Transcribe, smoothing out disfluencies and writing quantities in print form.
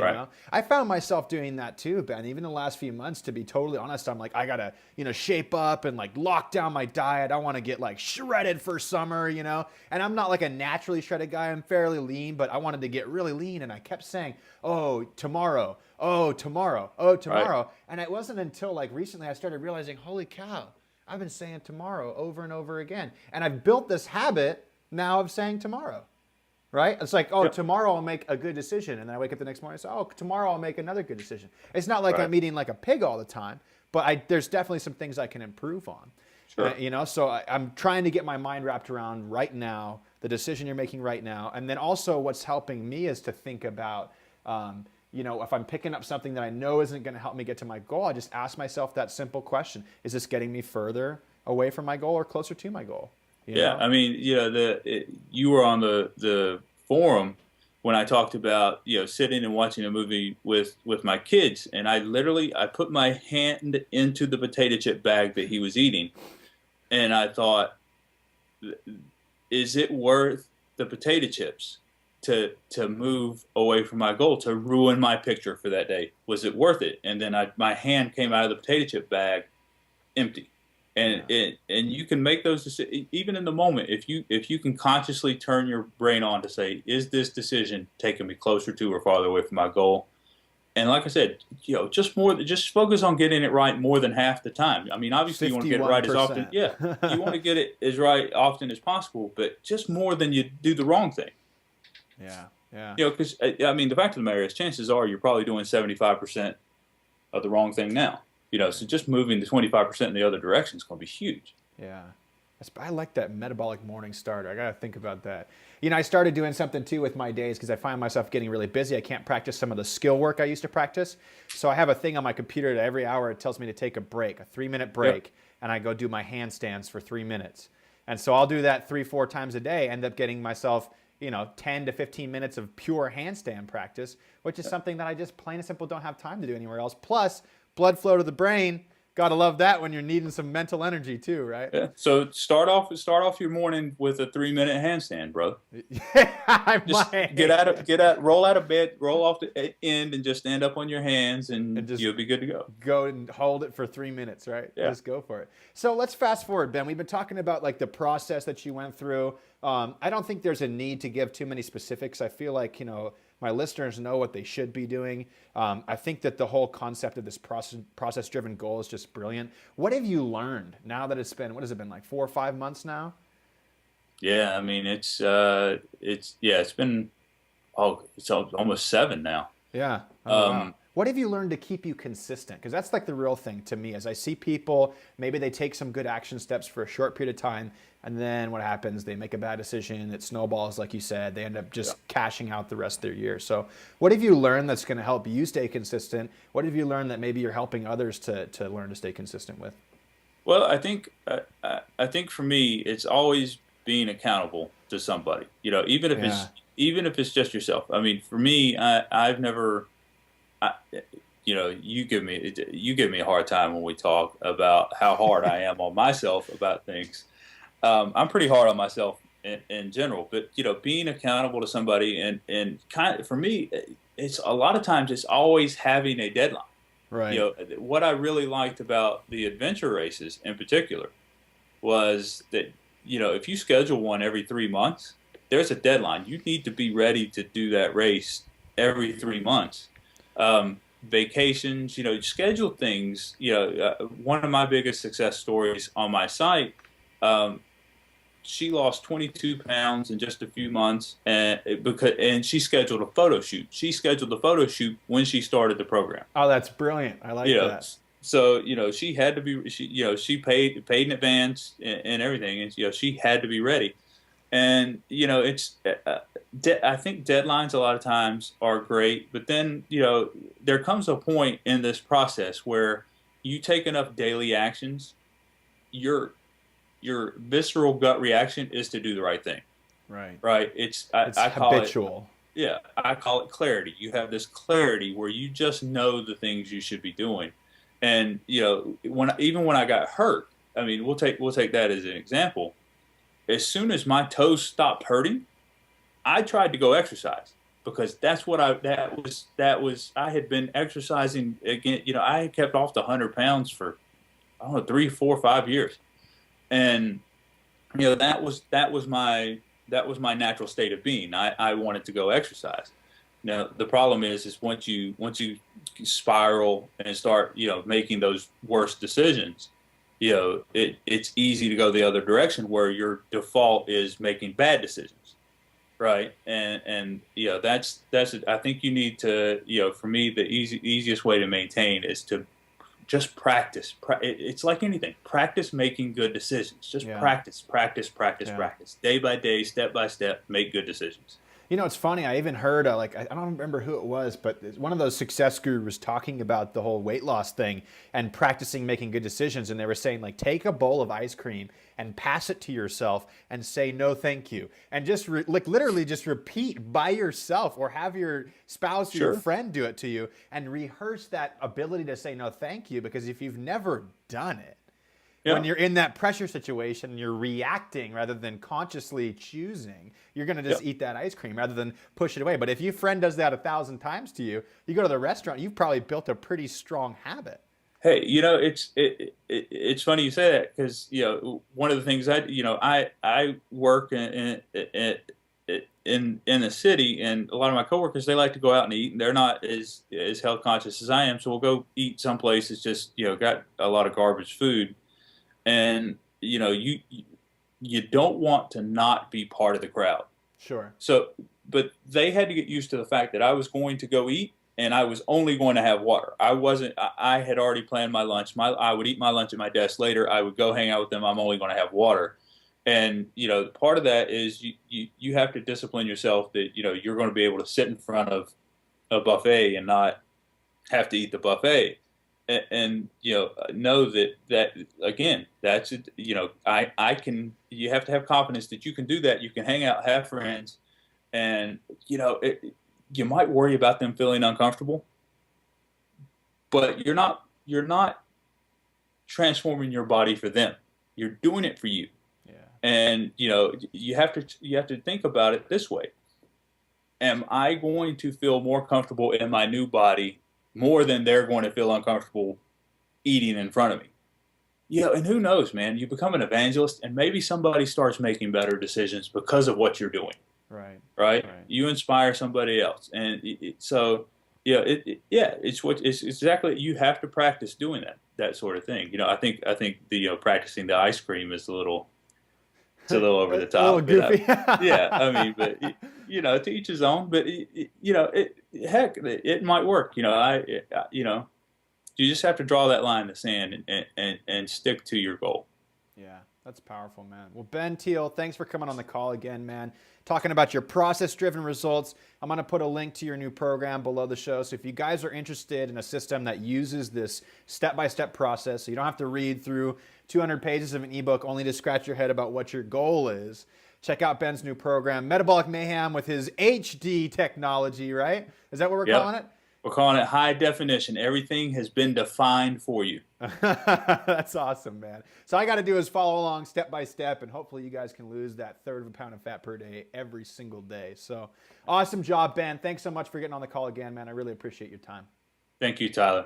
You know, I found myself doing that too, Ben. Even the last few months, to be totally honest, I'm like, I gotta, shape up and like lock down my diet. I want to get like shredded for summer, And I'm not like a naturally shredded guy. I'm fairly lean, but I wanted to get really lean, and I kept saying, "Oh, tomorrow. Oh, tomorrow. Oh, Right. tomorrow." And it wasn't until like recently I started realizing, holy cow, I've been saying tomorrow over and over again, and I've built this habit now of saying tomorrow. Right? It's like, oh, Yep. tomorrow I'll make a good decision. And then I wake up the next morning and say, oh, tomorrow I'll make another good decision. It's not like Right. I'm eating like a pig all the time, but there's definitely some things I can improve on. Sure. So I'm trying to get my mind wrapped around right now, the decision you're making right now. And then also what's helping me is to think about, if I'm picking up something that I know isn't going to help me get to my goal, I just ask myself that simple question. Is this getting me further away from my goal or closer to my goal? Yeah, I mean, you were on the forum when I talked about sitting and watching a movie with my kids, and I put my hand into the potato chip bag that he was eating, and I thought, is it worth the potato chips to move away from my goal, to ruin my picture for that day? Was it worth it? And then my hand came out of the potato chip bag empty. And and you can make those decisions even in the moment, if you can consciously turn your brain on to say, is this decision taking me closer to or farther away from my goal? And like I said, just focus on getting it right more than half the time. I mean, obviously you want to get it right as often. 51%. Yeah, you want to get it as right often as possible, but just more than you do the wrong thing. Yeah, yeah. Because I mean, the fact of the matter is, chances are you're probably doing 75% of the wrong thing now. So just moving the 25% in the other direction is going to be huge. Yeah. I like that metabolic morning starter. I got to think about that. I started doing something too with my days because I find myself getting really busy. I can't practice some of the skill work I used to practice. So I have a thing on my computer that every hour it tells me to take a break, a 3-minute break, Yep. and I go do my handstands for 3 minutes. And so I'll do that 3-4 times a day, end up getting myself 10 to 15 minutes of pure handstand practice, which is something that I just plain and simple don't have time to do anywhere else. Plus, blood flow to the brain. Gotta love that when you're needing some mental energy too, right? Yeah. So start off your morning with a 3-minute handstand, bro. I Just might. roll out of bed, roll off the end, and just stand up on your hands, And and just you'll be good to go. go and hold it for 3 minutes, right? Yeah. Just go for it. So let's fast forward, Ben. We've been talking about like the process that you went through. I don't think there's a need to give too many specifics. I feel like, my listeners know what they should be doing. I think that the whole concept of this process-driven goal is just brilliant. What have you learned now that it's been, what has it been, like 4 or 5 months now? Yeah. I mean, it's been it's almost 7 now. Yeah. Oh, wow. Um, What have you learned to keep you consistent? Because that's like the real thing to me. As I see people, maybe they take some good action steps for a short period of time, and then what happens? They make a bad decision. It snowballs, like you said. They end up just cashing out the rest of their year. So, what have you learned that's going to help you stay consistent? What have you learned that maybe you're helping others to learn to stay consistent with? well, I think for me, it's always being accountable to somebody. Even if Yeah. it's just yourself. I mean, for me, I've never. I, you give me a hard time when we talk about how hard I am on myself about things. I'm pretty hard on myself in general, but being accountable to somebody, and kind of, for me, it's a lot of times it's always having a deadline. Right. What I really liked about the adventure races in particular was that if you schedule one every 3 months, there's a deadline. You need to be ready to do that race every 3 months. Vacations, schedule things. One of my biggest success stories on my site, she lost 22 pounds in just a few months, and she scheduled a photo shoot. She scheduled the photo shoot when she started the program. Oh, that's brilliant. I like You know, that. so she had to be. She paid in advance and everything, and she had to be ready. And it's I think deadlines a lot of times are great, but then there comes a point in this process where you take enough daily actions, your visceral gut reaction is to do the right thing, Right. right? It's I call it, habitual. yeah, I call it clarity. You have this clarity where you just know the things you should be doing, and when I got hurt, I mean, we'll take that as an example. As soon as my toes stopped hurting, I tried to go exercise. because that's what I had been exercising again. I had kept off the 100 pounds for, I don't know, 3, 4, 5 years, and that was my natural state of being. I wanted to go exercise. Now the problem is once you spiral and start making those worse decisions, it's easy to go the other direction where your default is making bad decisions, right? And that's I think you need to, for me, the easiest way to maintain is to just practice. It's like anything. Practice making good decisions. Just Yeah. practice, practice, practice, Yeah. practice. Day by day, step by step, make good decisions. It's funny. I even heard I don't remember who it was, but one of those success gurus talking about the whole weight loss thing and practicing making good decisions. And they were saying, like, take a bowl of ice cream and pass it to yourself and say no thank you, and just literally just repeat by yourself, or have your spouse or your Sure. friend do it to you, and rehearse that ability to say no thank you. Because if you've never done it, when Yeah. you're in that pressure situation, you're reacting rather than consciously choosing. You're going to just Yeah. eat that ice cream rather than push it away. But if your friend does that 1,000 times to you, you go to the restaurant, you've probably built a pretty strong habit. Hey, it's funny you say that, because one of the things I work in the city, and a lot of my coworkers, they like to go out and eat, and they're not as health conscious as I am. So we'll go eat someplace that's just got a lot of garbage food, and you don't want to not be part of the crowd. Sure. So, but they had to get used to the fact that I was going to go eat, and I was only going to have water. I wasn't. I had already planned my lunch. I would eat my lunch at my desk later. I would go hang out with them. I'm only going to have water. And part of that is you have to discipline yourself that you're going to be able to sit in front of a buffet and not have to eat the buffet. And know that again, that's it. I can. You have to have confidence that you can do that. You can hang out, have friends, and you might worry about them feeling uncomfortable, but you're not transforming your body for them. You're doing it for you. Yeah. And you have to think about it this way: am I going to feel more comfortable in my new body more than they're going to feel uncomfortable eating in front of me? And who knows, man? You become an evangelist, and maybe somebody starts making better decisions because of what you're doing. Right. Right? Right. You inspire somebody else, and so it's exactly, you have to practice doing that sort of thing. I think the practicing the ice cream is it's a little over the A little top. goofy. Yeah, I mean, but to each his own. But heck, it might work. You just have to draw that line in the sand and stick to your goal. Yeah, that's powerful, man. Well, Ben Teal, thanks for coming on the call again, man. Talking about your process-driven results. I'm going to put a link to your new program below the show. So if you guys are interested in a system that uses this step-by-step process, so you don't have to read through 200 pages of an ebook only to scratch your head about what your goal is, check out Ben's new program, Metabolic Mayhem, with his HD technology, right? Is that what we're Yep. calling it? We're calling it high definition. Everything has been defined for you. That's awesome, man. So all I got to do is follow along step by step, and hopefully you guys can lose that third of a pound of fat per day every single day. So awesome job, Ben. Thanks so much for getting on the call again, man. I really appreciate your time. Thank you, Tyler.